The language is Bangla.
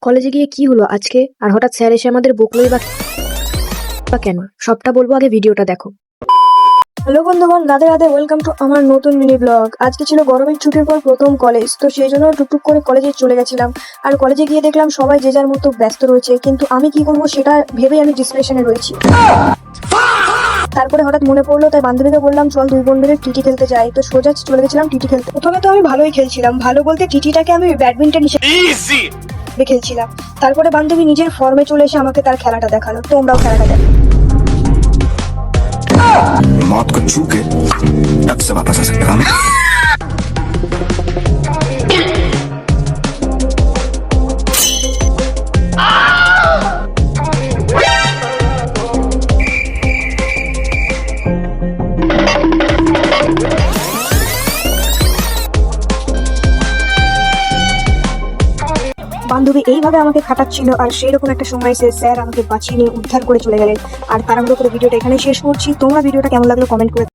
কলেজে গিয়ে কি হলো আজকে? আর হঠাৎ স্যার এসে আমাদের বকলোই বা কেন? সবটা বলবো, আগে ভিডিওটা দেখো। হ্যালো বন্ধুগণ, রাধে রাধে, ওয়েলকাম টু আমার নতুন মিনি ব্লগ। আজকে ছিল গরমের ছুটির পর প্রথম কলেজ, তো সেই জন্য টুকটুক করে কলেজে চলে গেছিলাম। আর কলেজে গিয়ে দেখলাম সবাই যে যার মতো ব্যস্ত রয়েছে, কিন্তু আমি কি করবো সেটা ভেবেই আমি ডিসপ্রেশনে রয়েছি। তারপরে হঠাৎ মনে পড়লো, তাই বান্ধবীকে বললাম চল দুই বোন মিলে টিটি খেলতে যাই। তো সোজা চলে গেছিলাম টিটি খেলতে। প্রথমে তো আমি ভালোই খেলছিলাম, ভালো বলতে টিটিটাকে আমি ব্যাডমিন্টন হিসেবে খেলছিলাম। তারপরে বান্ধবী নিজের ফর্মে চলে এসে আমাকে তার খেলাটা দেখালো। তোমরাও খেলাটা দেখো। मौत को छू के तब से वापस आ सकता हूँ। বান্ধবী এইভাবে আমাকে খাটাচ্ছিল, আর সেই রকম একটা সময় স্যার আমাকে বাঁচিয়ে নিয়ে উদ্ধার করে চলে গেলেন। আর তাড়াহুড়ো করে ভিডিওটা এখানে শেষ করছি। তোমরা ভিডিওটা কেমন লাগলো কমেন্ট করে